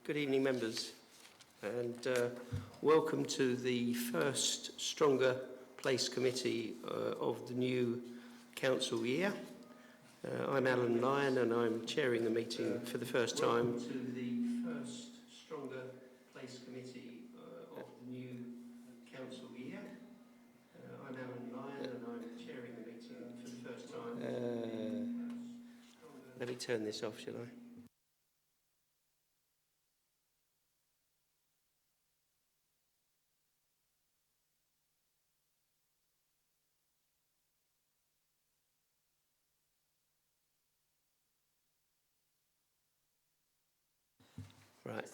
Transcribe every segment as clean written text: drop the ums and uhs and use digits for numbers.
Good evening, members, and welcome to the first Stronger Place Committee of the new council year. I'm Alan Lyon and I'm chairing the meeting for the first time. Welcome to the first Stronger Place Committee of the new council year. I'm Alan Lyon and I'm chairing the meeting for the first time. Let me turn this off, shall I? Right.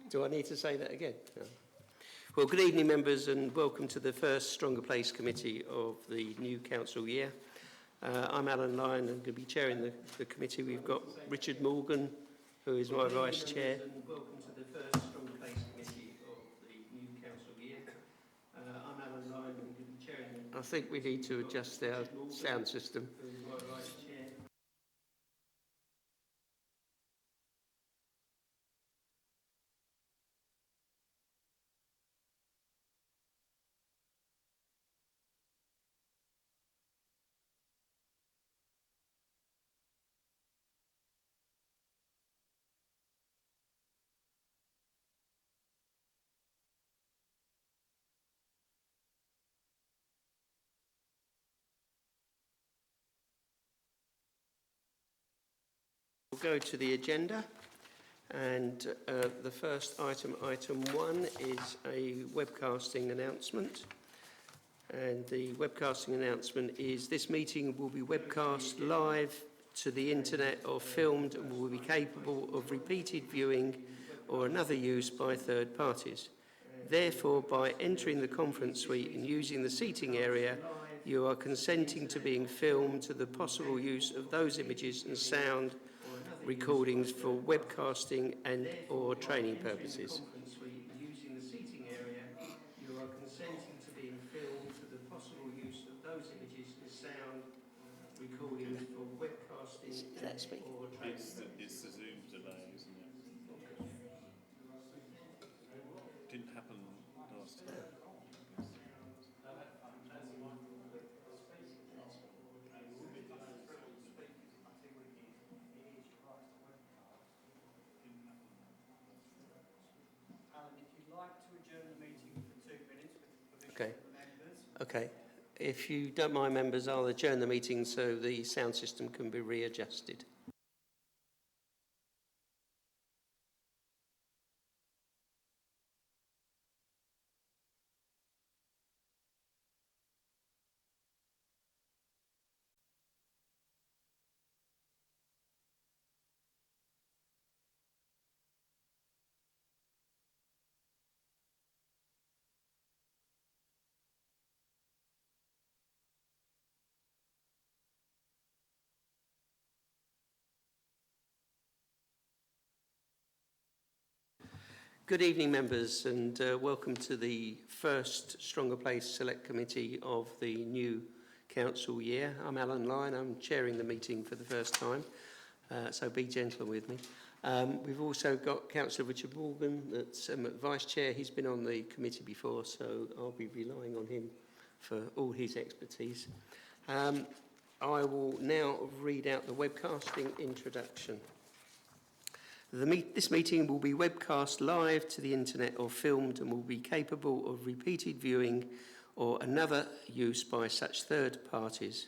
Do I need to say that again? No. Well, good evening, members, and welcome to the first Stronger Place Committee of the new council year. I'm Alan Lyon and I'm going to be chairing the committee. We've got Richard Morgan, who is my vice chair. Welcome to the first Stronger Place Committee of the new council year. I'm Alan Lyon and I'm going to be chairing I think we need to adjust our sound system. Who is my vice chair. We'll go to the agenda, and the first item 1, is a webcasting announcement. And the webcasting announcement is this meeting will be webcast live to the internet or filmed and will be capable of repeated viewing or another use by third parties. Therefore, by entering the conference suite and using the seating area, you are consenting to being filmed to the possible use of those images and sound recordings for webcasting and or training purposes. Using the seating area, you are consenting to being filmed to the possible use of those images and sound recordings for webcasting or training purposes. It's the Zoom delay, isn't it? Didn't happen last time. Okay. If you don't mind, members, I'll adjourn the meeting so the sound system can be readjusted. Good evening, members, and welcome to the first Stronger Place Select Committee of the new council year. I'm Alan Lyon, I'm chairing the meeting for the first time, so be gentle with me. We've also got Councillor Richard Morgan, that's Vice Chair. He's been on the committee before, so I'll be relying on him for all his expertise. I will now read out the webcasting introduction. This meeting will be webcast live to the internet or filmed and will be capable of repeated viewing or another use by such third parties.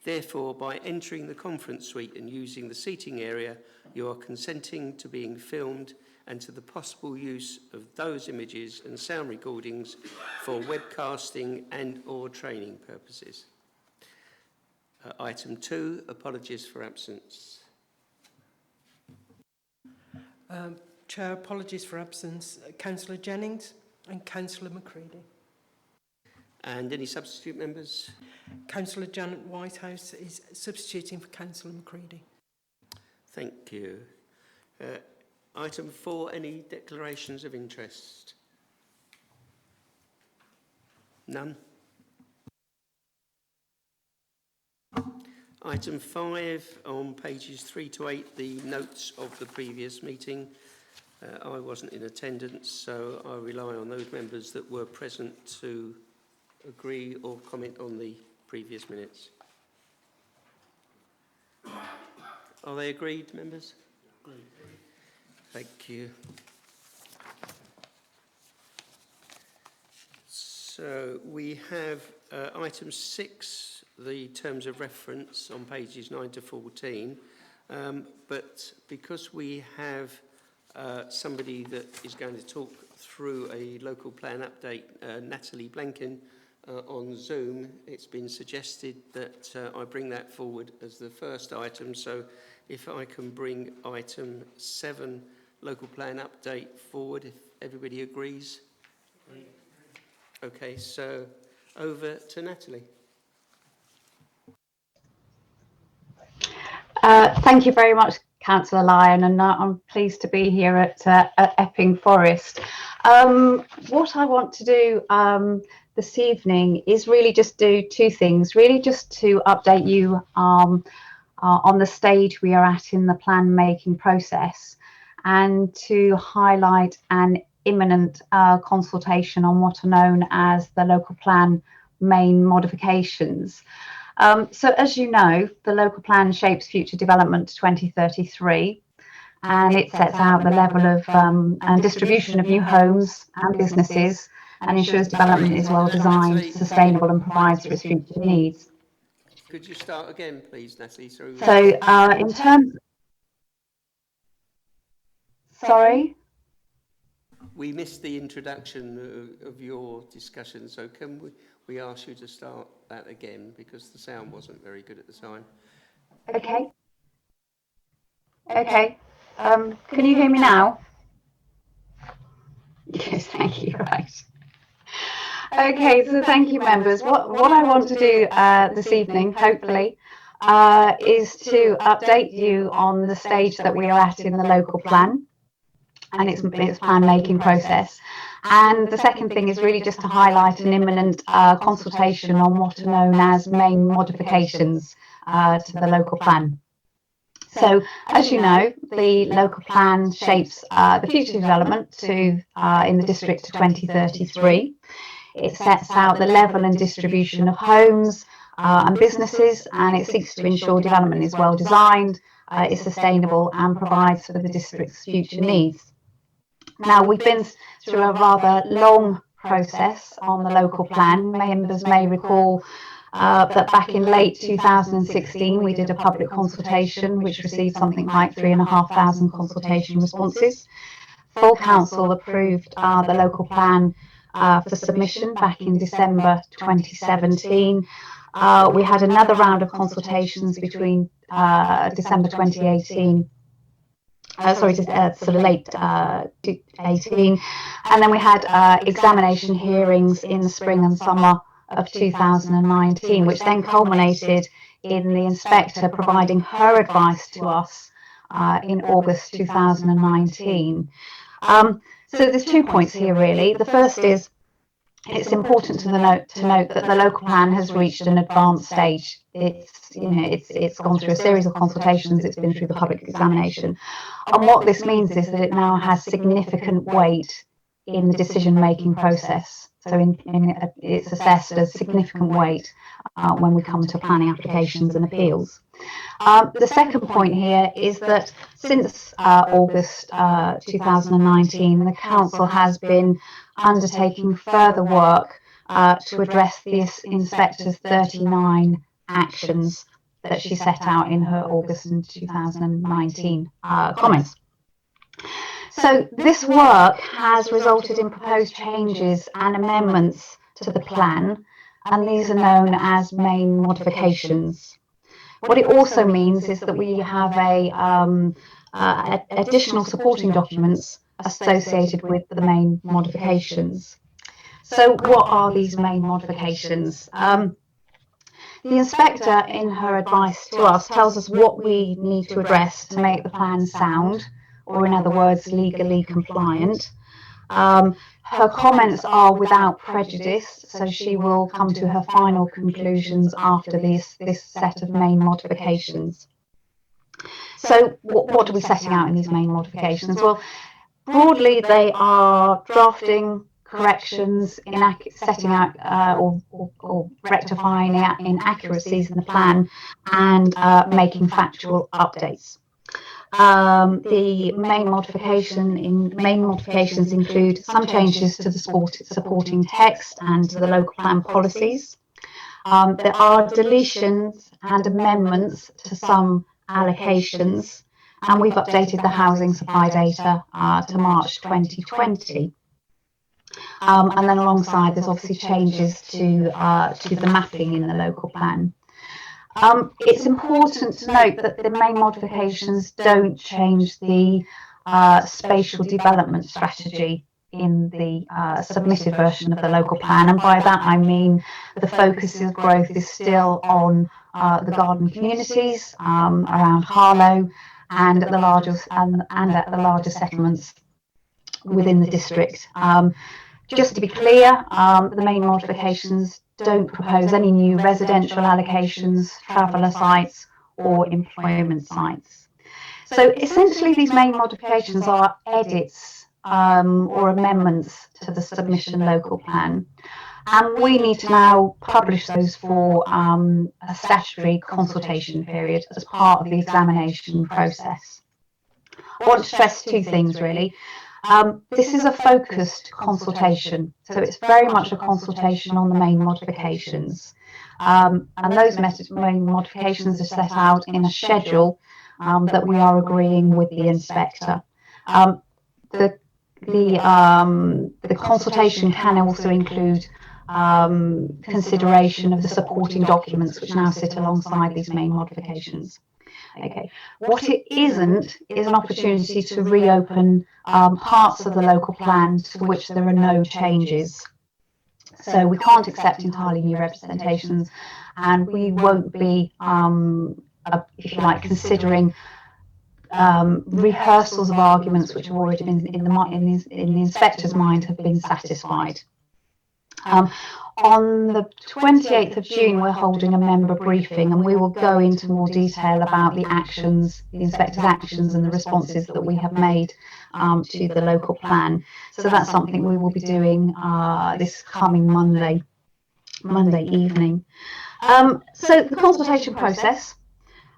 Therefore, by entering the conference suite and using the seating area, you are consenting to being filmed and to the possible use of those images and sound recordings for webcasting and or training purposes. Item 2, apologies for absence. Chair, apologies for absence, Councillor Jennings and Councillor McCready. And any substitute members? Councillor Janet Whitehouse is substituting for Councillor McCready. Thank you. Item 4, any declarations of interest? None? Item 5 on pages 3 to 8, the notes of the previous meeting. I wasn't in attendance, so I rely on those members that were present to agree or comment on the previous minutes. Are they agreed, members? Agreed. Thank you. So we have item 6, the terms of reference on pages 9 to 14. But because we have somebody that is going to talk through a local plan update, Natalie Blanken, on Zoom, it's been suggested that I bring that forward as the first item. So if I can bring item 7, local plan update, forward, if everybody agrees. Okay, so over to Natalie. Thank you very much, Councillor Lyon, and I'm pleased to be here at Epping Forest. What I want to do this evening is really just do two things, really just to update you on the stage we are at in the plan making process, and to highlight an imminent consultation on what are known as the local plan main modifications. So as you know, the local plan shapes future development to 2033, and it sets out the level of and distribution of new homes and businesses, and ensures development is well designed, sustainable, and provides for its future needs. Could you start again, please, Natalie? So in terms... Sorry? We missed the introduction of your discussion, so can we ask you to start that again, because the sound wasn't very good at the time. Okay. Okay. Can you hear me now? Yes, thank you. Right. Okay, so thank you, members. What I want to do this evening, hopefully, is to update you on the stage that we are at in the local plan and its plan making process. And the second thing is really just to highlight an imminent consultation on what are known as main modifications to the local plan. So, as you know, the local plan shapes the future development in the district to 2033. It sets out the level and distribution of homes and businesses, and it seeks to ensure development is well designed, is sustainable, and provides for the district's future needs. Now, we've been through a rather long process on the local plan. Members may recall that back in late 2016, we did a public consultation which received something like 3,500 consultation responses. Full council approved the local plan for submission back in December 2017. We had another round of consultations between December 2018 sort of late 18, and then we had examination hearings in the spring and summer of 2019, which then culminated in the inspector providing her advice to us in August 2019. So there's 2 points here really. The first is it's important to note that the local plan has reached an advanced stage. It's gone through a series of consultations, it's been through the public examination. And what this means is that it now has significant weight in the decision-making process. So it's assessed as significant weight when we come to planning applications and appeals. The second point here is that since August 2019, the council has been undertaking further work to address the inspector's 39 actions that she set out in her August 2019 comments. So this work has resulted in proposed changes and amendments to the plan, and these are known as main modifications. What it also means is that we have additional supporting documents associated with the main modifications. So what are these main modifications? The inspector, in her advice to us, tells us what we need to address to make the plan sound, or in other words, legally compliant. Her comments are without prejudice, so she will come to her final conclusions after this set of main modifications. So what are we setting out in these main modifications? Well, broadly, they are drafting corrections, setting out or rectifying inaccuracies in the plan, and making factual updates. The main modifications include some changes to the supporting text and to the local plan policies. There are deletions and amendments to some allocations, and we've updated the housing supply data to March 2020. And then alongside, there's obviously changes to the mapping in the local plan. It's important to note that the main modifications don't change the spatial development strategy in the submitted version of the local plan, and by that I mean the focus of growth is still on the garden communities around Harlow and at the larger settlements within the district. Just to be clear, the main modifications don't propose any new residential allocations, traveller sites or employment sites. So essentially these main modifications are edits or amendments to the submission local plan, and we need to now publish those for a statutory consultation period as part of the examination process. I want to stress two things really. This is a focused consultation, so it's very much a consultation on the main modifications. And those main modifications are set out in a schedule that we are agreeing with the inspector. The consultation can also include consideration of the supporting documents which now sit alongside these main modifications. Okay. What it isn't is an opportunity to reopen parts of the local plan to which there are no changes. So we can't accept entirely new representations, and we won't be, if you like, considering rehearsals of arguments which have already been in the inspector's mind have been satisfied. On the 28th of June, we're holding a member briefing, and we will go into more detail about the actions, the inspector's actions and the responses that we have made to the local plan. So that's something we will be doing this coming Monday evening. So the consultation process,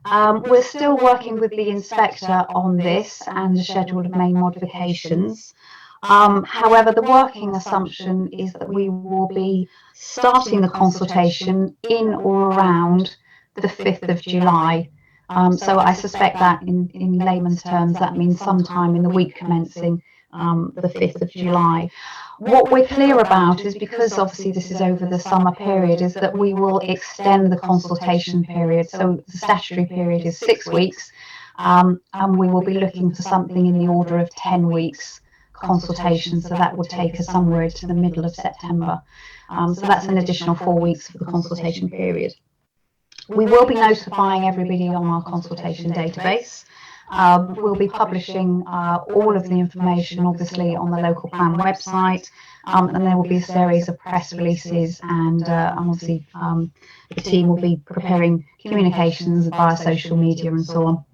we're still working with the inspector on this and the schedule of main modifications. However, the working assumption is that we will be starting the consultation in or around the 5th of July. So I suspect that in layman's terms, that means sometime in the week commencing the 5th of July. What we're clear about is, because obviously this is over the summer period, is that we will extend the consultation period. So the statutory period is 6 weeks, and we will be looking for something in the order of 10 weeks consultation, so that would take us somewhere to the middle of September. So that's an additional 4 weeks for the consultation period. We will be notifying everybody on our consultation database. We'll be publishing all of the information obviously on the local plan website, and there will be a series of press releases, and obviously the team will be preparing communications via social media and so on.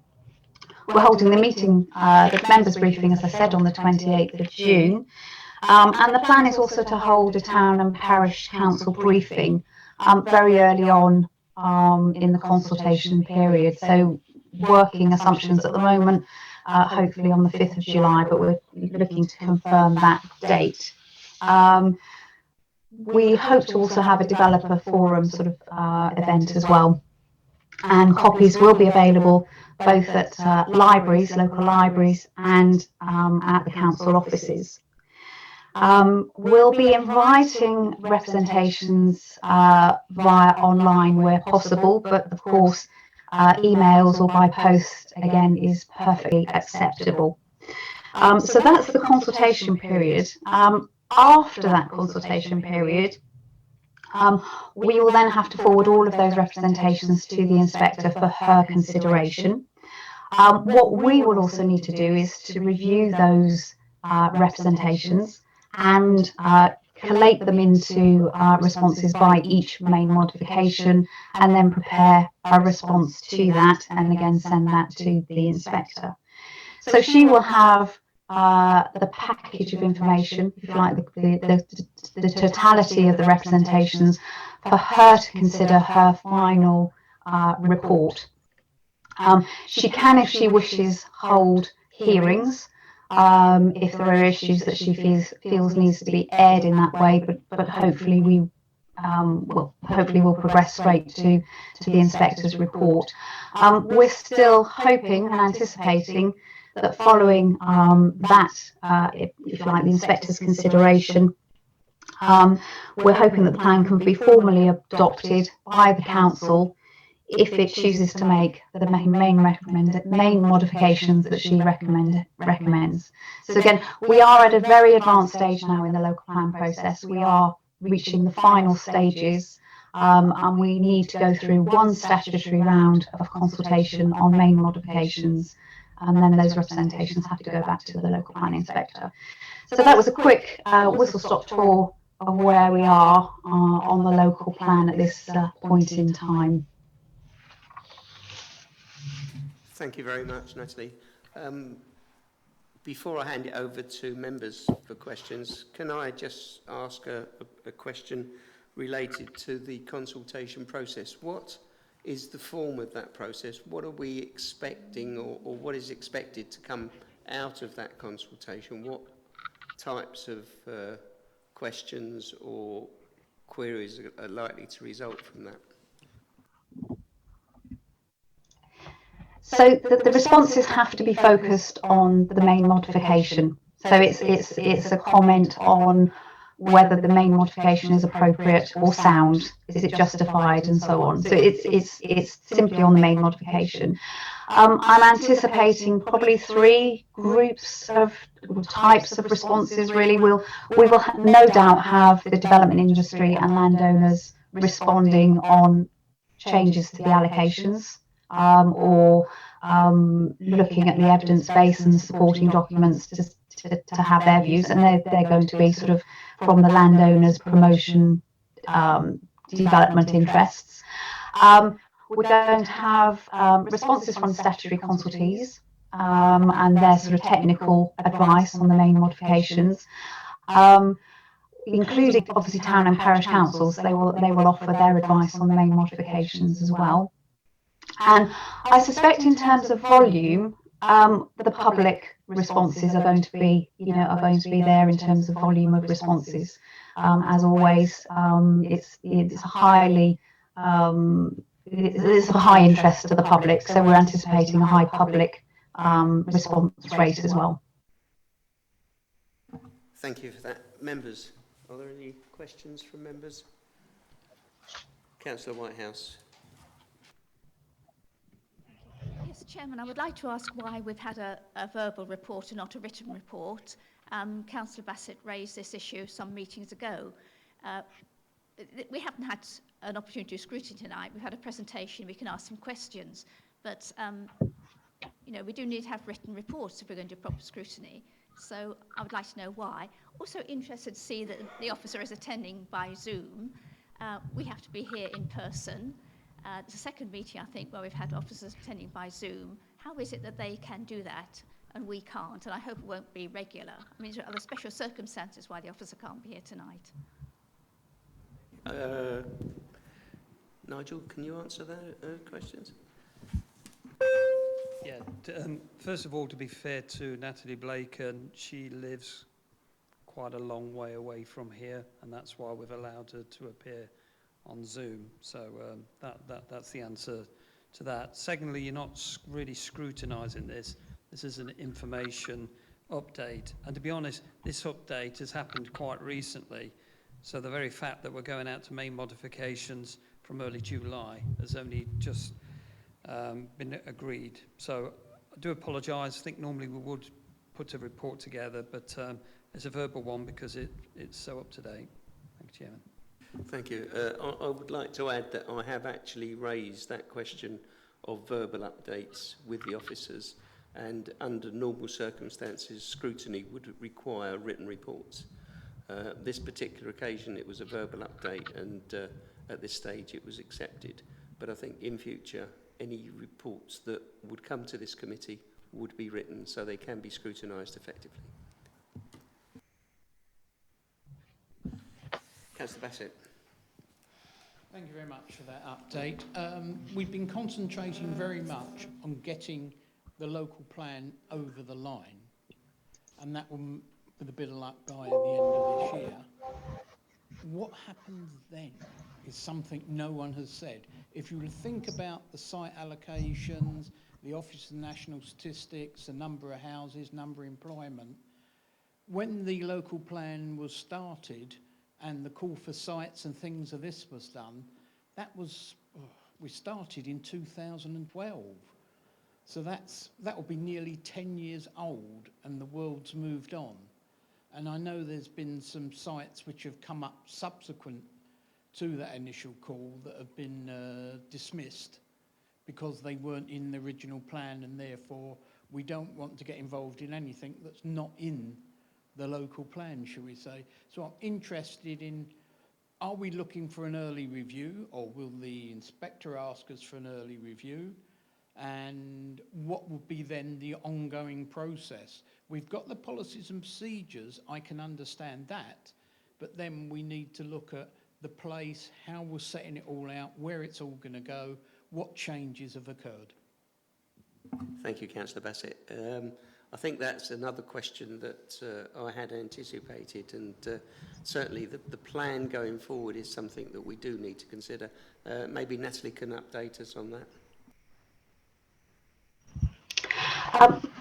We're holding the meeting, the members briefing, as I said, on the 28th of June. And the plan is also to hold a town and parish council briefing very early on in the consultation period. So working assumptions at the moment, hopefully on the 5th of July, but we're looking to confirm that date. We hope to also have a developer forum sort of event as well. And copies will be available both at libraries, local libraries, and at the council offices. We'll be inviting representations via online where possible, but of course emails or by post again is perfectly acceptable. So that's the consultation period. After that consultation period, we will then have to forward all of those representations to the inspector for her consideration. What we will also need to do is to review those representations and collate them into responses by each main modification, and then prepare a response to that, and again send that to the inspector. So she will have the package of information, if you like, the totality of the representations for her to consider her final report. She can, if she wishes, hold hearings if there are issues that she feels needs to be aired in that way, but hopefully we'll progress straight to the inspector's report. We're still hoping and anticipating that following if you like, the inspector's consideration, we're hoping that the plan can be formally adopted by the council if it chooses to make the main modifications that she recommends. So again, we are at a very advanced stage now in the local plan process. We are reaching the final stages, and we need to go through one statutory round of consultation on main modifications, and then those representations have to go back to the local plan inspector. So that was a quick whistle-stop tour of where we are on the local plan at this point in time. Thank you very much, Natalie. Before I hand it over to members for questions, can I just ask a question related to the consultation process? What is the form of that process? What are we expecting, or what is expected to come out of that consultation? What types of questions or queries are likely to result from that? So the responses have to be focused on the main modification. So it's a comment on whether the main modification is appropriate or sound, is it justified, and so on. So it's simply on the main modification. I'm anticipating probably 3 groups of types of responses. Really, we will no doubt have the development industry and landowners responding on changes to the allocations, or looking at the evidence base and the supporting documents to have their views, and they're going to be sort of from the landowners' promotion development interests. We're going to have responses from statutory consultees and their sort of technical advice on the main modifications, including obviously town and parish councils. They will offer their advice on the main modifications as well. And I suspect in terms of volume, the public responses are going to be there in terms of volume of responses. As always, it's highly it's of high interest to the public, so we're anticipating a high public response rate as well. Thank you for that. Members, are there any questions from members? Councillor Whitehouse. Yes, Chairman, I would like to ask why we've had a verbal report and not a written report. Councillor Bassett raised this issue some meetings ago. We haven't had an opportunity to scrutiny tonight. We've had a presentation, we can ask some questions, but we do need to have written reports if we're going to do proper scrutiny. So I would like to know why. Also interested to see that the officer is attending by Zoom. We have to be here in person. It's the second meeting, I think, where we've had officers attending by Zoom. How is it that they can do that and we can't? And I hope it won't be regular. I mean, are there special circumstances why the officer can't be here tonight? Nigel, can you answer that questions? Yeah, first of all, to be fair to Natalie Blake, she lives quite a long way away from here, and that's why we've allowed her to appear on Zoom. So that's the answer to that. Secondly, you're not really scrutinising this. This is an information update. And to be honest, this update has happened quite recently. So the very fact that we're going out to main modifications from early July has only just been agreed. So I do apologise. I think normally we would put a report together, but it's a verbal one because it's so up to date. Thank you, Chairman. Thank you. I would like to add that I have actually raised that question of verbal updates with the officers, and under normal circumstances, scrutiny would require written reports. This particular occasion, it was a verbal update, and at this stage it was accepted. But I think in future, any reports that would come to this committee would be written so they can be scrutinised effectively. Councillor Bassett. Thank you very much for that update. We've been concentrating very much on getting the local plan over the line, and that will, with a bit of luck, by the end of this year. What happens then is something no one has said. If you think about the site allocations, the Office of National Statistics, the number of houses, number of employment, when the local plan was started and the call for sites and things of this was done, that was, we started in 2012. So that will be nearly 10 years old, and the world's moved on. And I know there's been some sites which have come up subsequent to that initial call that have been dismissed because they weren't in the original plan, and therefore we don't want to get involved in anything that's not in the local plan, shall we say. So I'm interested in, are we looking for an early review, or will the inspector ask us for an early review? And what will be then the ongoing process? We've got the policies and procedures, I can understand that, but then we need to look at the place, how we're setting it all out, where it's all going to go, what changes have occurred. Thank you, Councillor Bassett. I think that's another question that I had anticipated, and certainly the plan going forward is something that we do need to consider. Maybe Natalie can update us on that.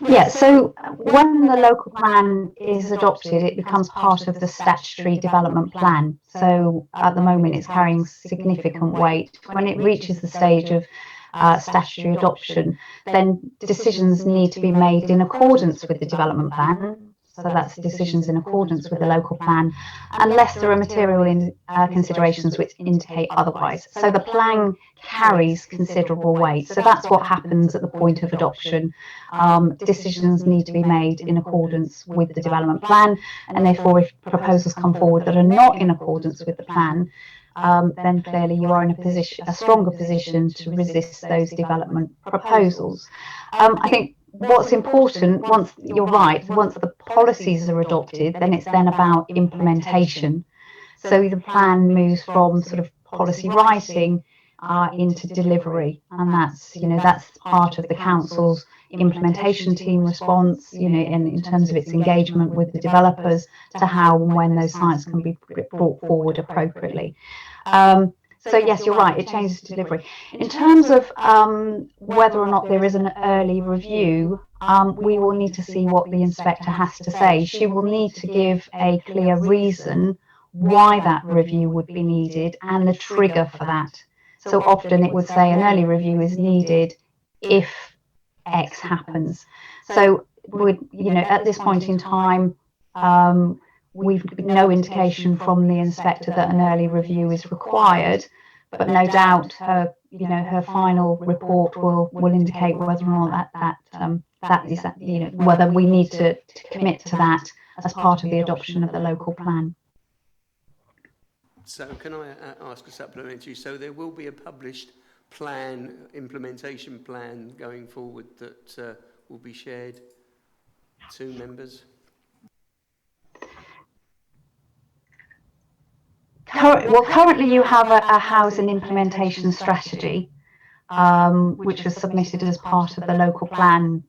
Yeah, so when the local plan is adopted, it becomes part of the statutory development plan. So at the moment, it's carrying significant weight. When it reaches the stage of statutory adoption, then decisions need to be made in accordance with the development plan. So that's decisions in accordance with the local plan, unless there are material considerations which indicate otherwise. So the plan carries considerable weight. So that's what happens at the point of adoption. Decisions need to be made in accordance with the development plan, and therefore if proposals come forward that are not in accordance with the plan, then clearly you are in a stronger position to resist those development proposals. I think what's important, once the policies are adopted, then it's then about implementation. So the plan moves from sort of policy writing into delivery, and that's part of the council's implementation team response, in terms of its engagement with the developers to how and when those sites can be brought forward appropriately. So yes, you're right, it changes delivery. In terms of whether or not there is an early review, we will need to see what the inspector has to say. She will need to give a clear reason why that review would be needed and the trigger for that. So often it would say an early review is needed if X happens. So at this point in time, we've no indication from the inspector that an early review is required, but no doubt her final report will indicate whether or not whether we need to commit to that as part of the adoption of the local plan. So can I ask a supplementary? So there will be a published plan, implementation plan going forward that will be shared to members? Currently you have a housing implementation strategy, which was submitted as part of the local plan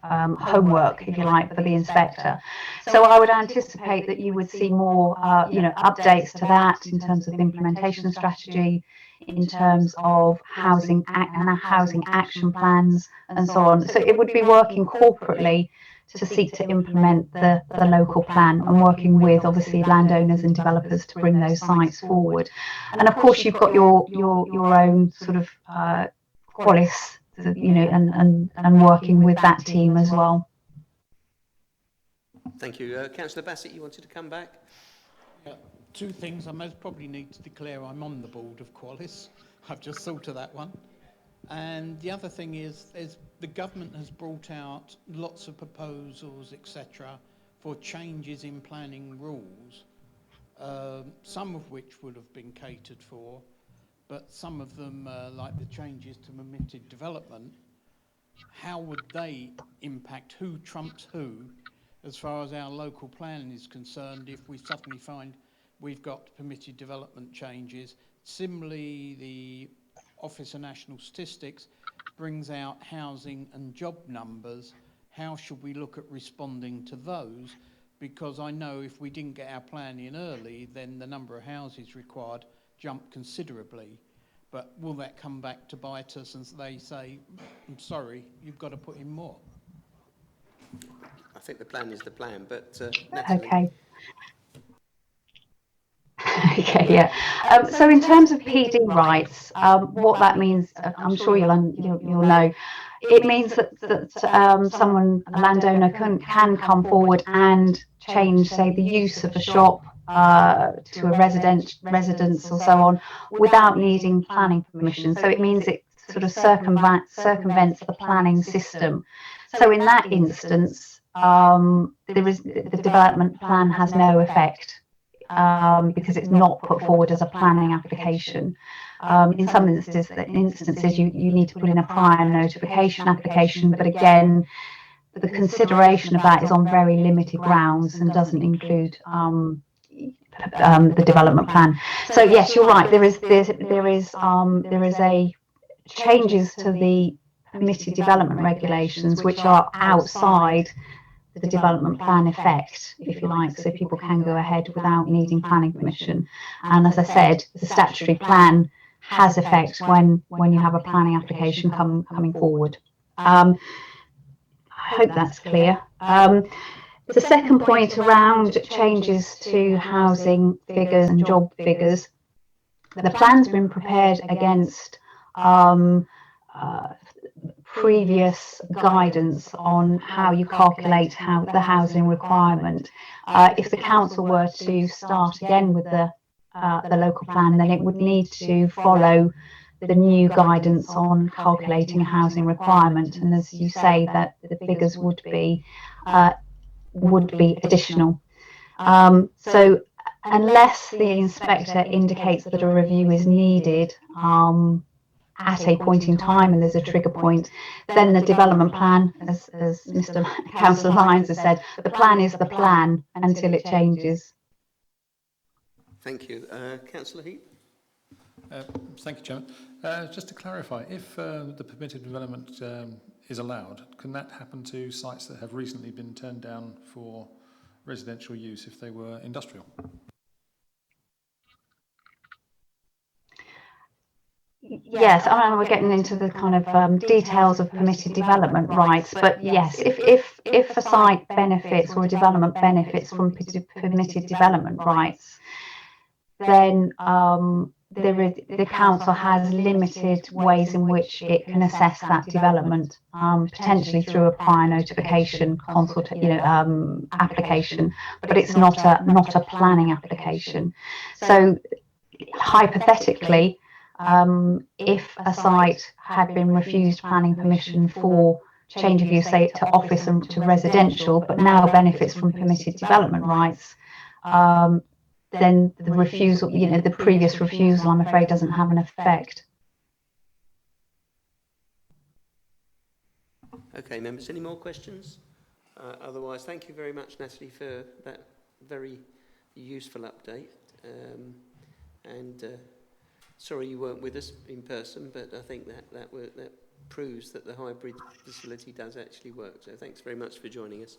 homework, if you like, for the inspector. So I would anticipate that you would see more, updates to that in terms of the implementation strategy, in terms of housing action plans, and so on. So it would be working corporately to seek to implement the local plan and working with obviously landowners and developers to bring those sites forward. And of course you've got your own sort of Qualis, and working with that team as well. Thank you. Councillor Bassett, you wanted to come back? Yeah, two things. I most probably need to declare I'm on the board of Qualis. I've just thought of that one. And the other thing is the government has brought out lots of proposals, etc., for changes in planning rules, some of which would have been catered for, but some of them, like the changes to permitted development, how would they impact? Who trumps who as far as our local planning is concerned if we suddenly find we've got permitted development changes? Similarly, the Office of National Statistics brings out housing and job numbers. How should we look at responding to those? Because I know if we didn't get our plan in early, then the number of houses required jumped considerably. But will that come back to bite us and they say, I'm sorry, you've got to put in more? I think the plan is the plan, but Natalie. Okay. Okay, yeah. So in terms of PD rights, what that means, I'm sure you'll know, it means that someone, a landowner, can come forward and change, say, the use of a shop to a residence or so on, without needing planning permission. So it means it sort of circumvents the planning system. So in that instance, the development plan has no effect. Because it's not put forward as a planning application. In some instances, you need to put in a prior notification application, but again, the consideration of that is on very limited grounds and doesn't include the development plan. So yes, you're right. There is a changes to the permitted development regulations which are outside the development plan effect, if you like, so people can go ahead without needing planning permission. And as I said, the statutory plan has effect when you have a planning application coming forward. I hope that's clear. The second point around changes to housing figures and job figures, the plan's been prepared against previous guidance on how you calculate the housing requirement. If the council were to start again with the local plan, then it would need to follow the new guidance on calculating a housing requirement. And as you say, that the figures would be additional. So unless the inspector indicates that a review is needed, at a point in time and there's a trigger point, then the development plan, as Mr. Councillor Lyons has said, the plan is the plan until it changes. Thank you. Councillor Heath? Thank you, Chairman. Just to clarify, if the permitted development is allowed, can that happen to sites that have recently been turned down for residential use if they were industrial? Yes, I mean, we're getting into the kind of details of permitted development rights, but yes, if a site benefits or a development benefits from permitted development rights, then the council has limited ways in which it can assess that development, potentially through a prior notification application, but it's not a planning application. So hypothetically, if a site had been refused planning permission for change of use, say to office and to residential, but now benefits from permitted development rights, then the refusal, the previous refusal, I'm afraid, doesn't have an effect. Okay, members, any more questions? Otherwise, thank you very much, Natalie, for that very useful update. Sorry you weren't with us in person, but I think that proves that the hybrid facility does actually work. So thanks very much for joining us.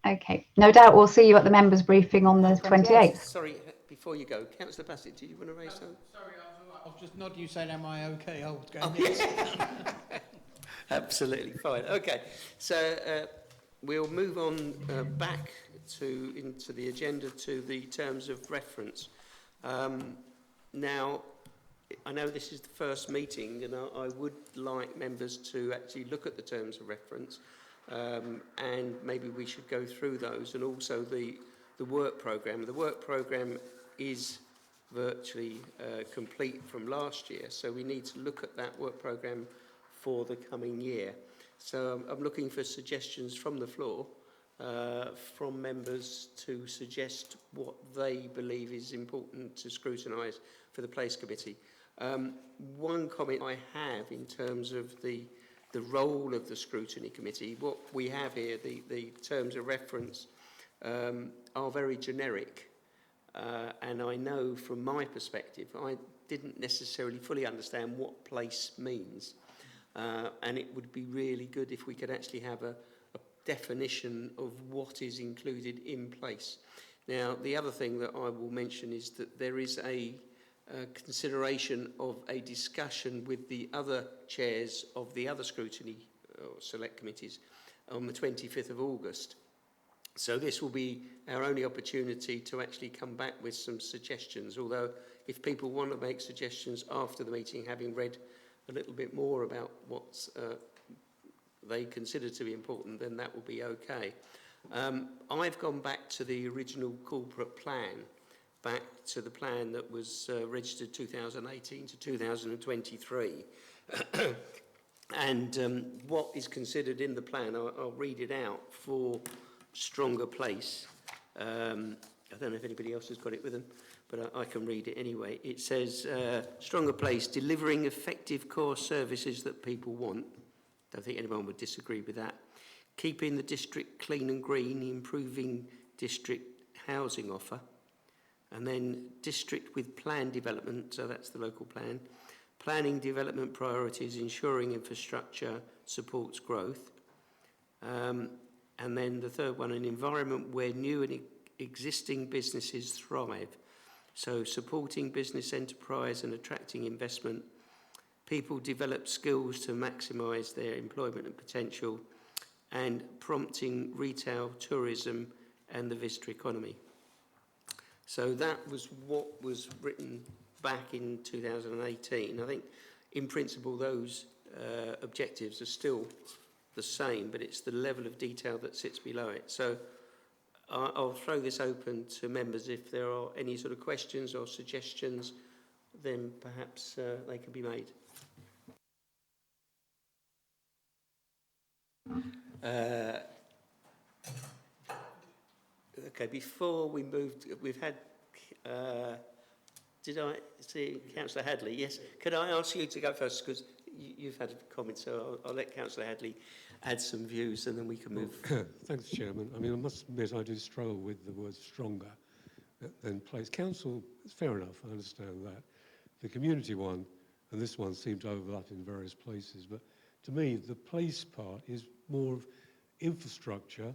Okay, no doubt we'll see you at the members' briefing on the 28th. Sorry, before you go, Councillor Bassett, did you want to raise something? Sorry, I was just nodding. You said, am I okay? I was going, oh, yes. Absolutely fine. Okay, so we'll move on back into the agenda to the terms of reference. Now, I know this is the first meeting, and I would like members to actually look at the terms of reference, and maybe we should go through those, and also the work programme. The work programme is virtually complete from last year. So we need to look at that work programme for the coming year. So I'm looking for suggestions from the floor, from members to suggest what they believe is important to scrutinise for the Place Committee. One comment I have in terms of the role of the Scrutiny Committee, what we have here, the terms of reference are very generic. And I know from my perspective, I didn't necessarily fully understand what place means. And it would be really good if we could actually have a definition of what is included in place. Now, the other thing that I will mention is that there is a consideration of a discussion with the other chairs of the other scrutiny or select committees on the 25th of August. So this will be our only opportunity to actually come back with some suggestions, although if people want to make suggestions after the meeting, having read a little bit more about what they consider to be important, then that will be okay. I've gone back to the original corporate plan, back to the plan that was registered 2018 to 2023. And what is considered in the plan, I'll read it out for Stronger Place. I don't know if anybody else has got it with them, but I can read it anyway. It says, Stronger Place, delivering effective core services that people want. Don't think anyone would disagree with that. Keeping the district clean and green, improving district housing offer. And then district with plan development, so that's the local plan. Planning development priorities, ensuring infrastructure supports growth. And then the third one, an environment where new and existing businesses thrive. So supporting business enterprise and attracting investment. People develop skills to maximise their employment and potential, and prompting retail, tourism and the visitor economy. So that was what was written back in 2018. I think in principle those objectives are still the same, but it's the level of detail that sits below it. So I'll throw this open to members. If there are any sort of questions or suggestions, then perhaps they can be made. Okay, before we moved, we've had, did I see Councillor Hadley? Yes. Could I ask you to go first, because you've had a comment, so I'll let Councillor Hadley add some views and then we can move. Thanks, Chairman. I mean, I must admit I do struggle with the word stronger than place. Council, it's fair enough, I understand that. The community one and this one seem to overlap in various places, but to me, the place part is more of infrastructure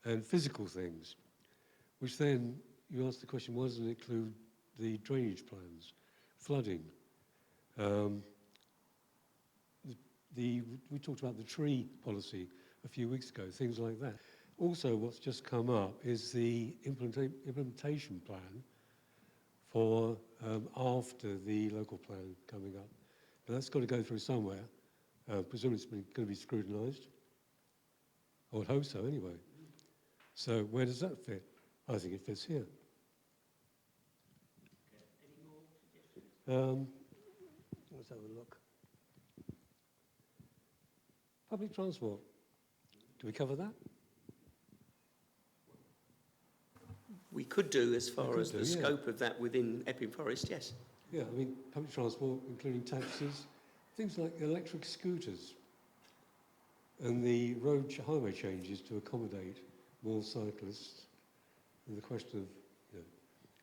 and physical things, which then you ask the question, why doesn't it include the drainage plans, flooding? We talked about the tree policy a few weeks ago, things like that. Also, what's just come up is the implementation plan for after the local plan coming up. But that's got to go through somewhere. Presumably it's going to be scrutinised. I would hope so anyway. So where does that fit? I think it fits here. Let's have a look. Public transport. Do we cover that? We could do as far as the scope of that within Epping Forest, yes. Yeah, I mean, public transport, including taxis, things like electric scooters, and the highway changes to accommodate more cyclists. And the question of,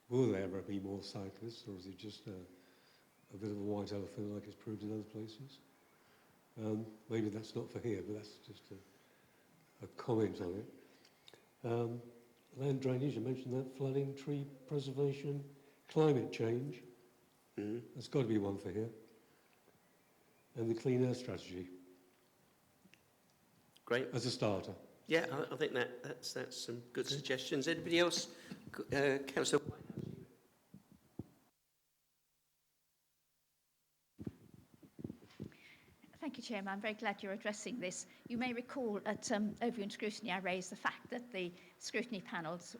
will there ever be more cyclists, or is it just a bit of a white elephant like it's proved in other places? Maybe that's not for here, but that's just a comment on it. Land drainage, I mentioned that, flooding, tree preservation, climate change. There's got to be one for here. And the clean air strategy. Great. As a starter. Yeah, I think that's some good suggestions. Anybody else? Councillor. Thank you, Chairman. I'm very glad you're addressing this. You may recall at Overview Scrutiny, I raised the fact that the scrutiny panels,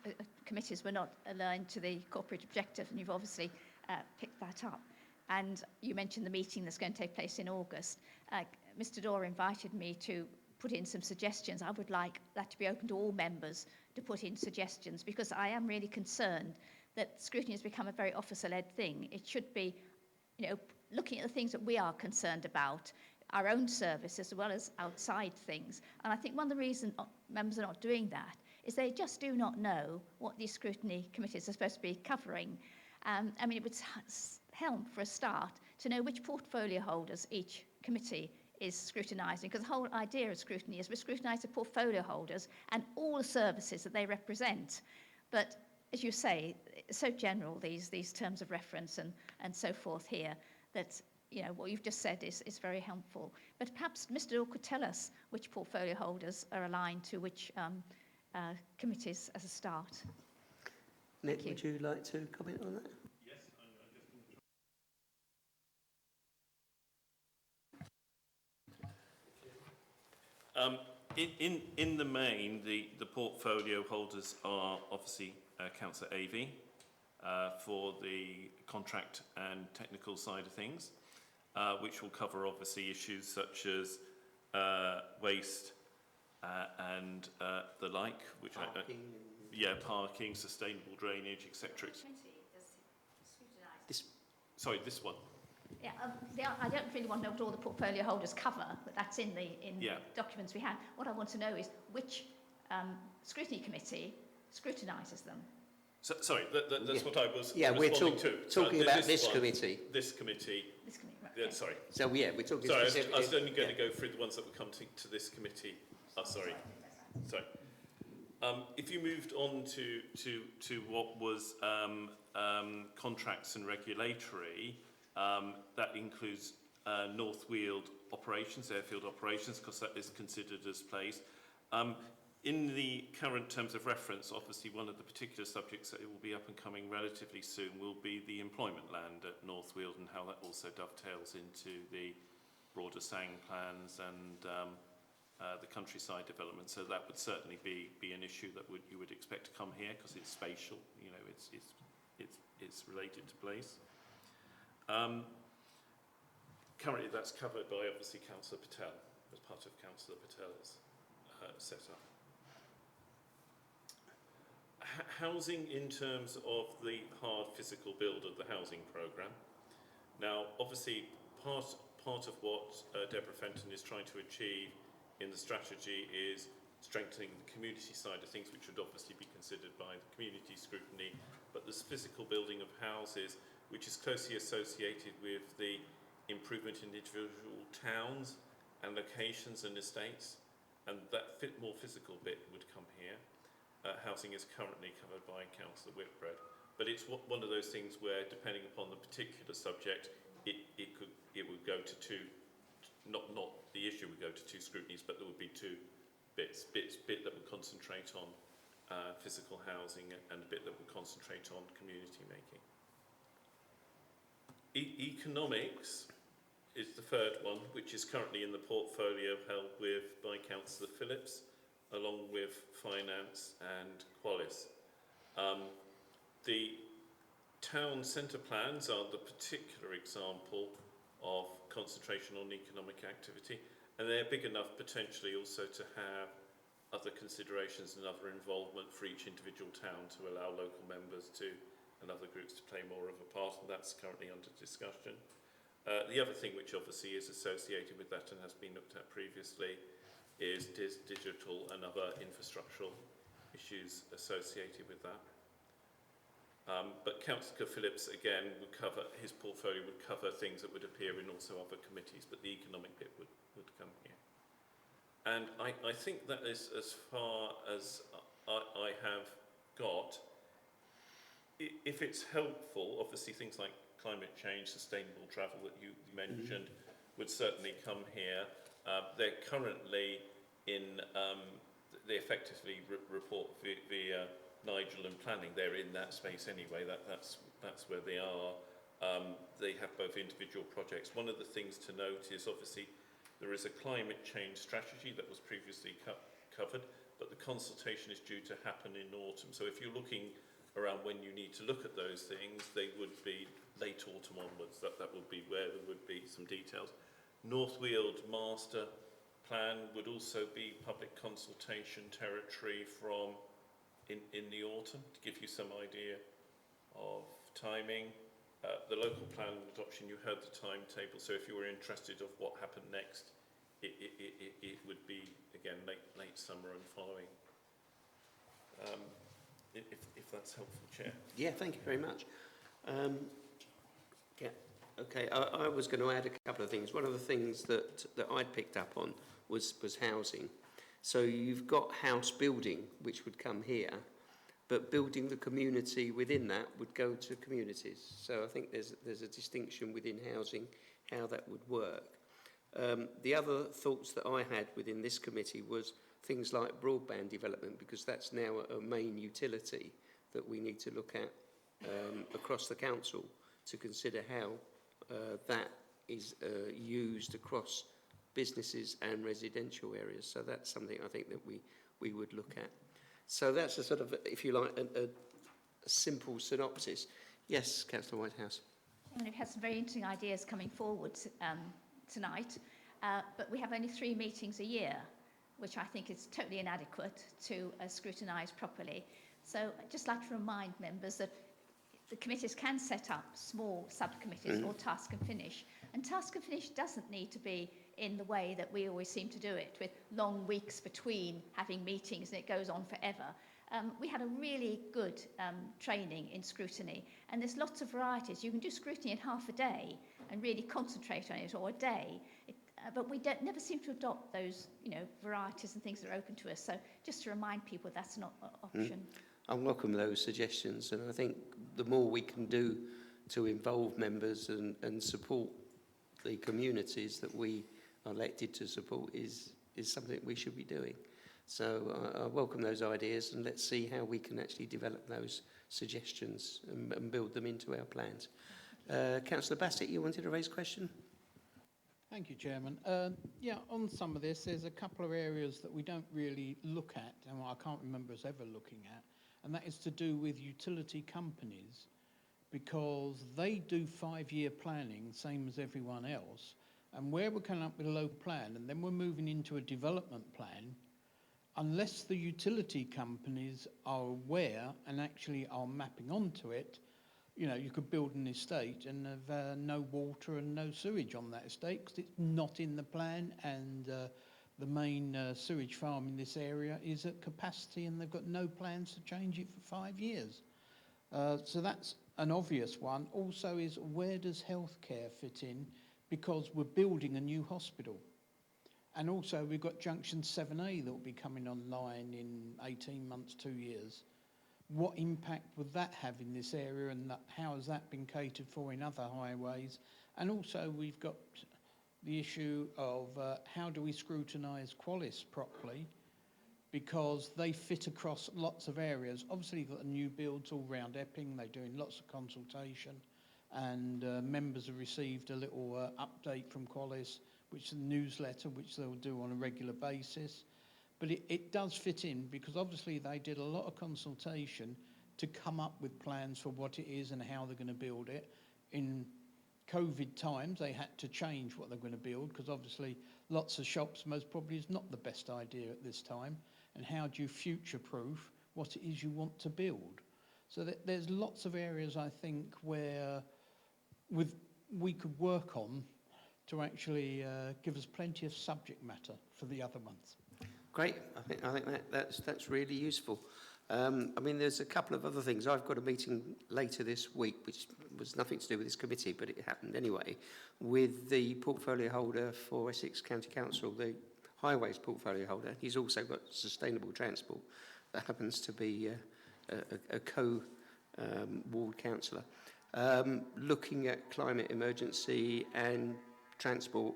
committees were not aligned to the corporate objective, and you've obviously picked that up. And you mentioned the meeting that's going to take place in August. Mr. Dorr invited me to put in some suggestions. I would like that to be open to all members to put in suggestions, because I am really concerned that scrutiny has become a very officer-led thing. It should be, you know, looking at the things that we are concerned about, our own service as well as outside things. And I think one of the reasons members are not doing that is they just do not know what these scrutiny committees are supposed to be covering. I mean, it would help for a start to know which portfolio holders each committee is scrutinising, because the whole idea of scrutiny is we scrutinise the portfolio holders and all the services that they represent. But as you say, it's so general, these terms of reference and so forth here, that, you know, what you've just said is very helpful. But perhaps Mr. Dorr could tell us which portfolio holders are aligned to which committees as a start. Nick, would you like to comment on that? Yes, I'm just going to in the main, the portfolio holders are obviously Councillor Avey for the contract and technical side of things, which will cover obviously issues such as waste and the like, which parking, sustainable drainage, etc. This one. Yeah, I don't really want to know what all the portfolio holders cover, but that's in the documents we have. What I want to know is which scrutiny committee scrutinises them. So, sorry, that's what I was we're talking about this one, committee. This committee. This committee, right, okay. Sorry. So, we're talking Sorry, specifically... I was only going to go through the ones that would come to this committee. Oh, sorry. Sorry. If you moved on to what was contracts and regulatory, that includes North Weald operations, airfield operations, because that is considered as place. In the current terms of reference, obviously one of the particular subjects that it will be up and coming relatively soon will be the employment land at North Weald, and how that also dovetails into the broader SANG plans and the countryside development. So that would certainly be an issue that you would expect to come here, because it's spatial, you know, it's related to place. Currently that's covered by obviously Councillor Patel, as part of Councillor Patel's setup. Housing in terms of the hard physical build of the housing programme. Now, obviously, part of what Deborah Fenton is trying to achieve in the strategy is strengthening the community side of things, which would obviously be considered by the community scrutiny, but this physical building of houses, which is closely associated with the improvement in individual towns and locations and estates, and that more physical bit would come here. Housing is currently covered by Councillor Whitbread, but it's one of those things where, depending upon the particular subject, it would go to two. Not the issue would go to two scrutinies, but there would be two bit that would concentrate on physical housing, and a bit that would concentrate on community making. Economics is the third one, which is currently in the portfolio held by Councillor Phillips, along with Finance and Qualis. The town centre plans are the particular example of concentration on economic activity, and they're big enough potentially also to have other considerations and other involvement for each individual town to allow local members and other groups to play more of a part, and that's currently under discussion. The other thing which obviously is associated with that and has been looked at previously is digital and other infrastructural issues associated with that. But Councillor Phillips, again, his portfolio would cover things that would appear in also other committees, but the economic bit would come here. And I think that is as far as I have got. If it's helpful, obviously things like climate change, sustainable travel that you mentioned would certainly come here. They're currently they effectively report via Nigel and planning. They're in that space anyway. That's where they are. They have both individual projects. One of the things to note is obviously There is a climate change strategy that was previously covered, but the consultation is due to happen in autumn. So if you're looking around when you need to look at those things, they would be late autumn onwards. That would be where there would be some details. North Weald Master Plan would also be public consultation territory from in the autumn, to give you some idea of timing. The local plan adoption, you heard the timetable, so if you were interested of what happened next, it would be, again, late summer and following. If that's helpful, Chair. Yeah, thank you very much. Yeah, okay, I was going to add a couple of things. One of the things that I'd picked up on was housing. So you've got house building, which would come here, but building the community within that would go to communities. So I think there's a distinction within housing, how that would work. The other thoughts that I had within this committee was things like broadband development, because that's now a main utility that we need to look at across the council to consider how that is used across businesses and residential areas. So that's something I think that we would look at. So that's a sort of, if you like, a simple synopsis. Yes, Councillor Whitehouse. We've had some very interesting ideas coming forward tonight, but we have only 3 meetings a year, which I think is totally inadequate to scrutinise properly. So I'd just like to remind members that the committees can set up small subcommittees or task and finish. And task and finish doesn't need to be in the way that we always seem to do it, with long weeks between having meetings and it goes on forever. We had a really good training in scrutiny, and there's lots of varieties. You can do scrutiny in half a day and really concentrate on it, or a day. But we never seem to adopt those, varieties and things that are open to us. So just to remind people, that's not an option. I welcome those suggestions, and I think the more we can do to involve members and support the communities that we are elected to support is something we should be doing. So I welcome those ideas, and let's see how we can actually develop those suggestions and build them into our plans. Councillor Bassett, you wanted to raise a question? Thank you, Chairman. Yeah, on some of this, there's a couple of areas that we don't really look at, and I can't remember us ever looking at, and that is to do with utility companies, because they do 5-year planning, same as everyone else, and where we're coming up with a local plan, and then we're moving into a development plan, unless the utility companies are aware and actually are mapping onto it, you could build an estate and have no water and no sewage on that estate because it's not in the plan, and the main sewage farm in this area is at capacity and they've got no plans to change it for 5 years. So that's an obvious one. Also is, where does healthcare fit in? Because we're building a new hospital. And also we've got Junction 7A that will be coming online in 18 months, 2 years. What impact would that have in this area, and how has that been catered for in other highways? And also we've got the issue of how do we scrutinise Qualis properly, because they fit across lots of areas. Obviously you've got the new builds all round Epping, they're doing lots of consultation, and members have received a little update from Qualis, which is a newsletter which they'll do on a regular basis. But it does fit in, because obviously they did a lot of consultation to come up with plans for what it is and how they're going to build it. In COVID times, they had to change what they're going to build, because obviously lots of shops most probably is not the best idea at this time. And how do you future-proof what it is you want to build? So there's lots of areas, I think, where we could work on to actually give us plenty of subject matter for the other ones. Great. I think that's really useful. There's a couple of other things. I've got a meeting later this week, which was nothing to do with this committee, but it happened anyway, with the portfolio holder for Essex County Council, the highways portfolio holder. He's also got sustainable transport. That happens to be a co-ward councillor. Looking at climate emergency and transport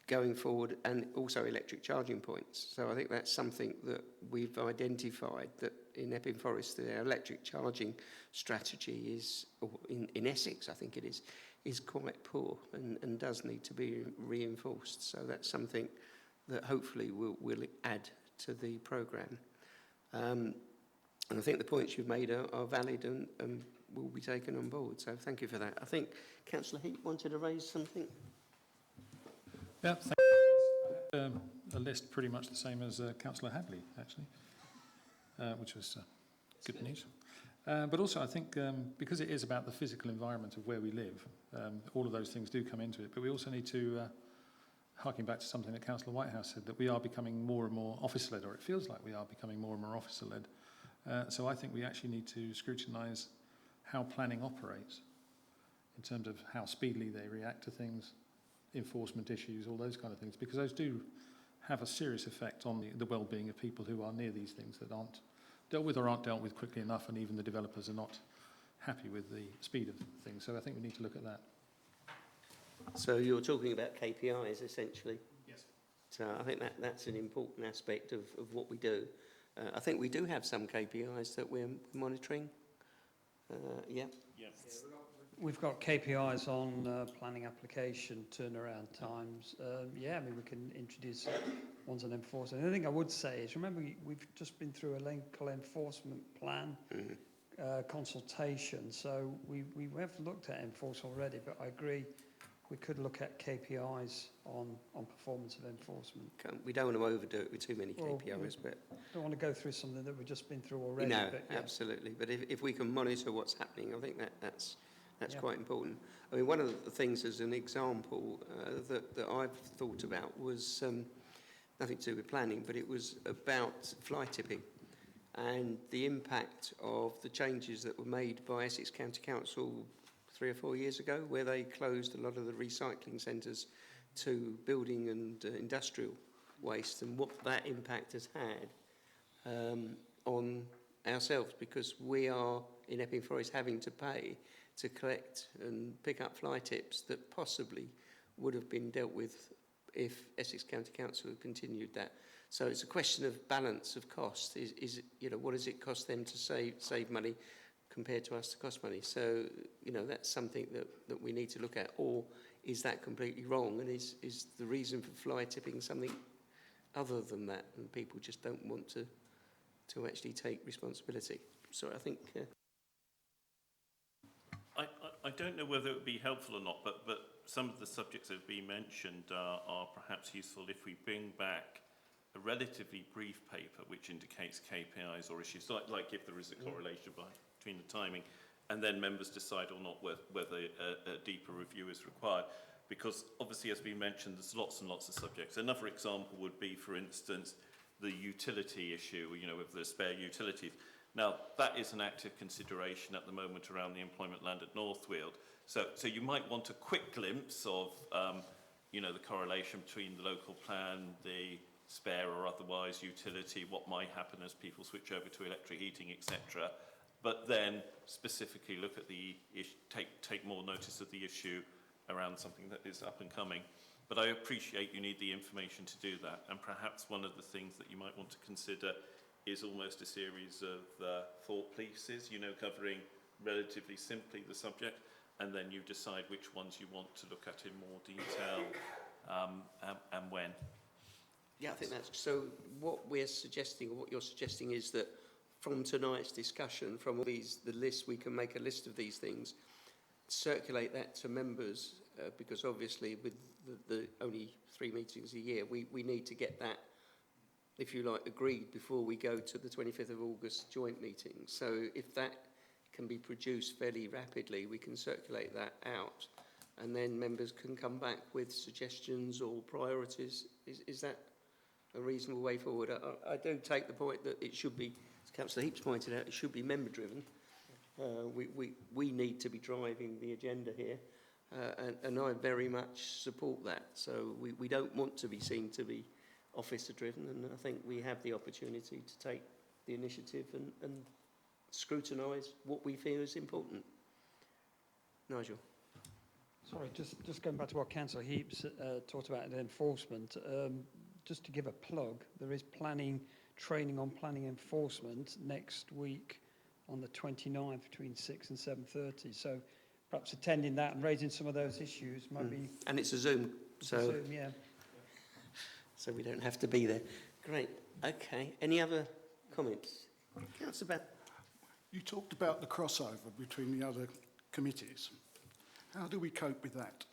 going forward, and also electric charging points. So I think that's something that we've identified, that in Epping Forest, our electric charging strategy is, or in Essex I think it is quite poor and does need to be reinforced. So that's something that hopefully will add to the programme. And I think the points you've made are valid and will be taken on board. So thank you for that. I think Councillor Heap wanted to raise something. Yeah, thank you. A list pretty much the same as Councillor Hadley, actually, which was good news. But also, I think, because it is about the physical environment of where we live, all of those things do come into it. But we also need to, harking back to something that Councillor Whitehouse said, that we are becoming more and more officer-led, or it feels like we are becoming more and more officer-led. So I think we actually need to scrutinise how planning operates in terms of how speedily they react to things, enforcement issues, all those kind of things, because those do have a serious effect on the well-being of people who are near these things that aren't dealt with or aren't dealt with quickly enough, and even the developers are not happy with the speed of things. So I think we need to look at that. So you're talking about KPIs essentially? Yes. So I think that's an important aspect of what we do. I think we do have some KPIs that we're monitoring. Yeah. Yes. We've got KPIs on planning application, turnaround times. Yeah, I mean, we can introduce ones on enforcement. The other thing I would say is, remember, we've just been through a local enforcement plan consultation, so we have looked at enforcement already, but I agree we could look at KPIs on performance of enforcement. We don't want to overdo it with too many KPIs, but Don't want to go through something that we've just been through already. no, but yeah. absolutely. But if we can monitor what's happening, I think that's Yeah. quite important. I mean, one of the things as an example that I've thought about was nothing to do with planning, but it was about fly tipping and the impact of the changes that were made by Essex County Council 3 or 4 years ago, where they closed a lot of the recycling centres to building and industrial waste, and what that impact has had on ourselves, because we are in Epping Forest having to pay to collect and pick up fly tips that possibly would have been dealt with if Essex County Council had continued that. So it's a question of balance of cost. Is you know, what does it cost them to save money compared to us to cost money? So, you know, that's something that we need to look at. Or is that completely wrong? And is the reason for fly tipping something other than that? And people just don't want to actually take responsibility. So I think... I don't know whether it would be helpful or not, but some of the subjects that have been mentioned are perhaps useful if we bring back a relatively brief paper which indicates KPIs or issues, like if there is a correlation between the timing, and then members decide or not whether a deeper review is required. Because obviously, as we mentioned, there's lots and lots of subjects. Another example would be, for instance, the utility issue, you know, with the spare utilities. Now, that is an active consideration at the moment around the employment land at Northfield. So you might want a quick glimpse of, you know, the correlation between the local plan, the spare or otherwise utility, what might happen as people switch over to electric heating, etc. But then specifically look at the take more notice of the issue around something that is up and coming. But I appreciate you need the information to do that. And perhaps one of the things that you might want to consider is almost a series of thought pieces, you know, covering relatively simply the subject, and then you decide which ones you want to look at in more detail and when. Yeah, I think that's... So what we're suggesting, or what you're suggesting, is that from tonight's discussion, from all these, the list, we can make a list of these things, circulate that to members, because obviously with the only 3 meetings a year, we need to get that, if you like, agreed before we go to the 25th of August joint meeting. So if that can be produced fairly rapidly, we can circulate that out, and then members can come back with suggestions or priorities. Is that a reasonable way forward? I do take the point that it should be, as Councillor Heaps pointed out, it should be member driven. We need to be driving the agenda here, and I very much support that. So we don't want to be seen to be officer driven, and I think we have the opportunity to take the initiative and scrutinise what we feel is important. Nigel. Sorry, just going back to what Councillor Heaps talked about in enforcement, just to give a plug, there is training on planning enforcement next week on the 29th between 6 and 7:30. So perhaps attending that and raising some of those issues might be And it's a Zoom, so Zoom, yeah. so we don't have to be there. Great. Okay. Any other comments? Councillor Bath. You talked about the crossover between the other committees. How do we cope with that?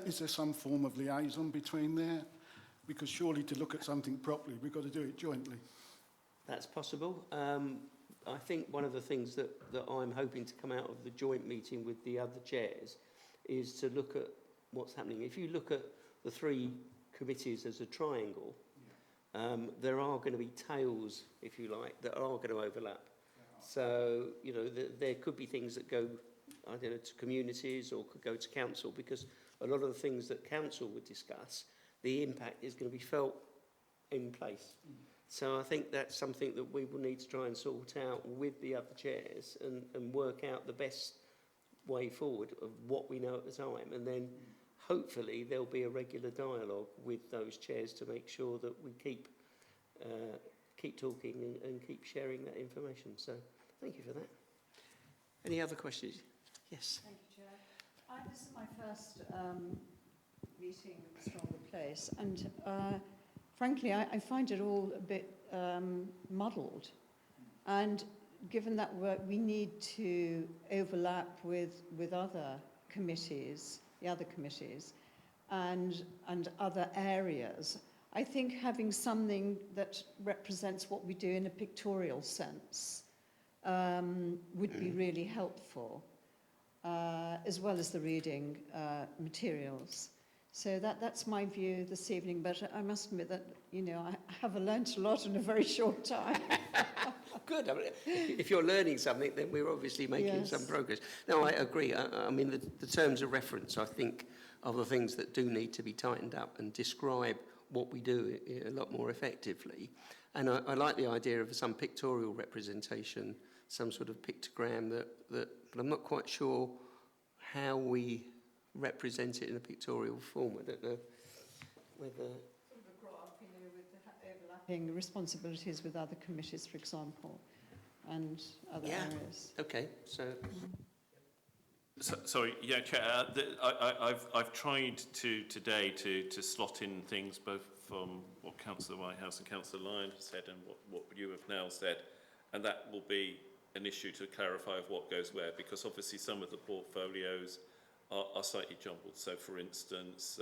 Is there some form of liaison between there? Because surely to look at something properly, we've got to do it jointly. That's possible. I think one of the things that I'm hoping to come out of the joint meeting with the other chairs is to look at what's happening. If you look at the three committees as a triangle, there are going to be tails, if you like, that are going to overlap. So, you know, there could be things that go, I don't know, to communities or could go to council, because a lot of the things that council would discuss, the impact is going to be felt in place. So I think that's something that we will need to try and sort out with the other chairs and work out the best way forward of what we know at the time. And then hopefully there'll be a regular dialogue with those chairs to make sure that we keep talking and keep sharing that information. So thank you for that. Any other questions? Yes. Thank you, Chair. This is my first meeting with Stronger Place, and frankly, I find it all a bit muddled. And given that we need to overlap with other committees, the other committees, and other areas, I think having something that represents what we do in a pictorial sense would be really helpful, as well as the reading materials. So that's my view this evening, but I must admit that, you know, I have learnt a lot in a very short time. Good. I mean, if you're learning something, then we're obviously making some progress. No, I agree. I mean, the terms of reference, I think, are the things that do need to be tightened up and describe what we do a lot more effectively. And I like the idea of some pictorial representation, some sort of pictogram but I'm not quite sure how we represent it in a pictorial form. I don't know whether... Sort of a graph, you know, with the overlapping responsibilities with other committees, for example, and other areas. Okay, so... Sorry, yeah, Chair. I've tried today to slot in things both from what Councillor Whitehouse and Councillor Lyon have said and what you have now said, and that will be an issue to clarify of what goes where, because obviously some of the portfolios are slightly jumbled. So, for instance,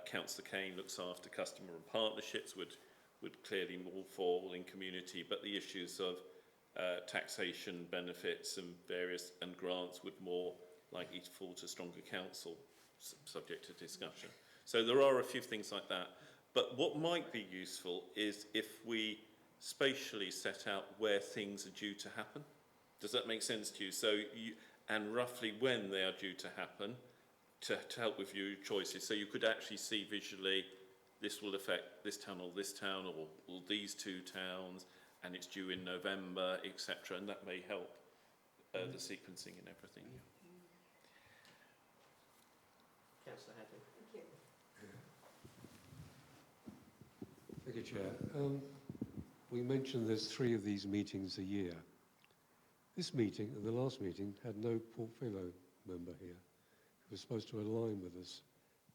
Councillor Kane looks after customer and partnerships, would clearly more fall in community, but the issues of taxation benefits and and grants would more likely to fall to Stronger Council, subject to discussion. So there are a few things like that. But what might be useful is if we spatially set out where things are due to happen. Does that make sense to you? So and roughly when they are due to happen to help with your choices. So you could actually see visually, this will affect this town or these two towns, and it's due in November, etc. And that may help the sequencing and everything. Councillor Hadley. Thank you, Chair. We mentioned there's 3 of these meetings a year. This meeting and the last meeting had no portfolio member here who was supposed to align with us.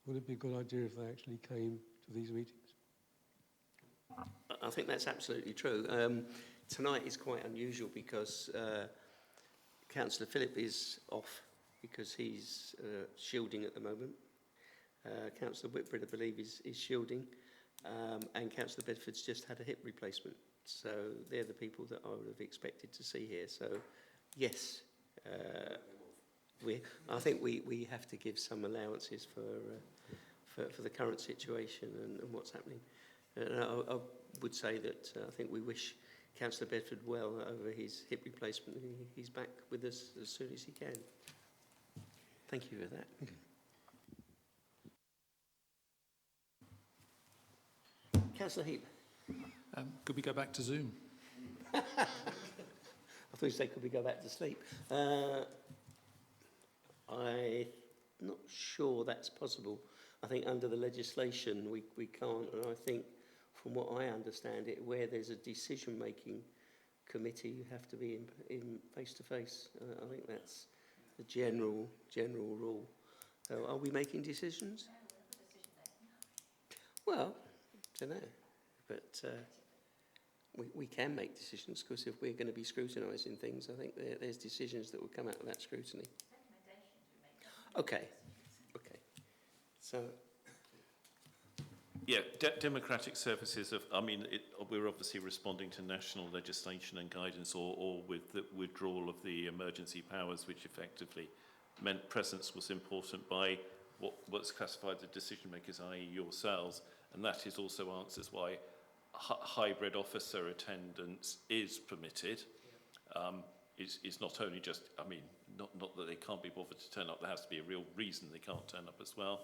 Would it be a good idea if they actually came to these meetings? I think that's absolutely true. Tonight is quite unusual because Councillor Phillip is off because he's shielding at the moment. Councillor Whitbread, I believe, is shielding. And Councillor Bedford's just had a hip replacement. So they're the people that I would have expected to see here. So, yes, I think we have to give some allowances for the current situation and what's happening. And I would say that I think we wish Councillor Bedford well over his hip replacement. He's back with us as soon as he can. Thank you for that. Councillor Heap. Could we go back to Zoom? I thought you said, could we go back to sleep? I'm not sure that's possible. I think under the legislation we can't, and I think from what I understand it, where there's a decision-making committee, you have to be in face-to-face. I think the general rule. So are we making decisions? Well, I don't know, but we can make decisions, because if we're going to be scrutinising things, I think there's decisions that will come out of that scrutiny. Okay. So, Yeah, democratic services of, I mean, we're obviously responding to national legislation and guidance, or with the withdrawal of the emergency powers, which effectively meant presence was important by what's classified as decision makers, i.e. yourselves, and that is also answers why hybrid officer attendance is permitted. Is not only just, I mean, not that they can't be bothered to turn up, there has to be a real reason they can't turn up as well,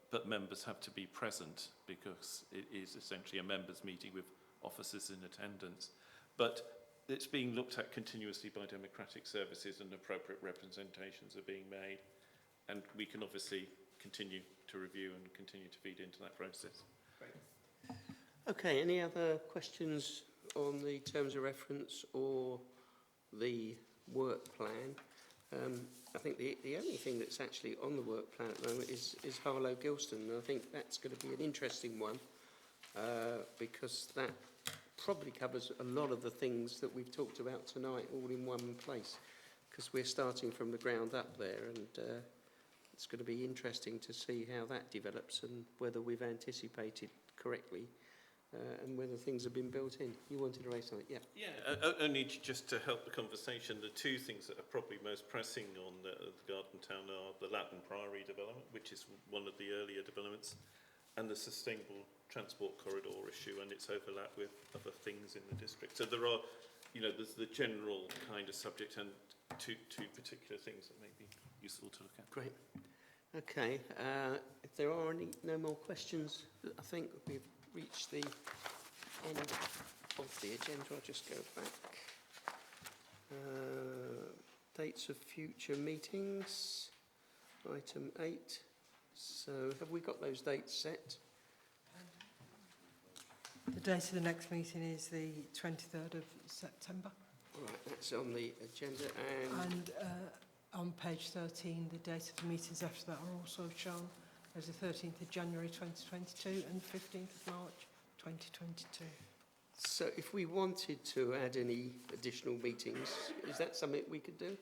but members have to be present, because it is essentially a members' meeting with officers in attendance. But it's being looked at continuously by democratic services, and appropriate representations are being made. And we can obviously continue to review and continue to feed into that process. okay, any other questions on the terms of reference or the work plan? I think the only thing that's actually on the work plan at the moment is Harlow Gilston, and I think that's going to be an interesting one, because that probably covers a lot of the things that we've talked about tonight all in one place, because we're starting from the ground up there, and it's going to be interesting to see how that develops and whether we've anticipated correctly, and whether things have been built in. You wanted to raise something? Yeah. Yeah, only just to help the conversation, the two things that are probably most pressing on the Garden Town are the Latin Priory development, which is one of the earlier developments, and the sustainable transport corridor issue and its overlap with other things in the district. So there are, you know, there's the general kind of subject and two particular things that may be useful to look at. Great. Okay, if there are no more questions, I think we've reached the end of the agenda. I'll just go back. Dates of future meetings, item 8. So have we got those dates set? The date of the next meeting is the 23rd of September. Right, that's on the agenda. And on page 13, the date of the meetings after that are also shown as the 13th of January 2022 and 15th of March 2022. So if we wanted to add any additional meetings, is that something we could do?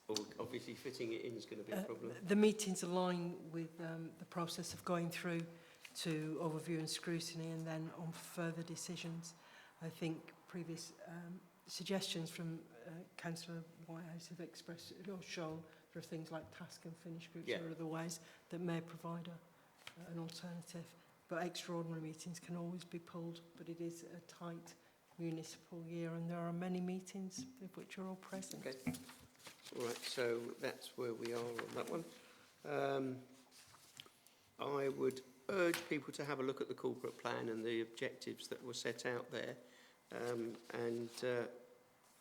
Or obviously fitting it in is going to be a problem? The meetings align with the process of going through to overview and scrutiny, and then on further decisions. I think previous suggestions from Councillor Whitehouse have expressed or shown there are things like task and finish groups or other ways that may provide an alternative. But extraordinary meetings can always be pulled, but it is a tight municipal year, and there are many meetings of which are all present. Okay. All right, so that's where we are on that one. I would urge people to have a look at the corporate plan and the objectives that were set out there, and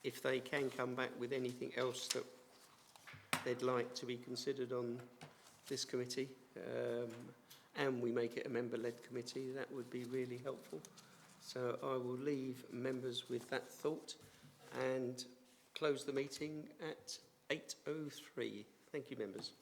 if they can come back with anything else that they'd like to be considered on this committee, and we make it a member-led committee, that would be really helpful. So I will leave members with that thought and close the meeting at 8:03. Thank you, members.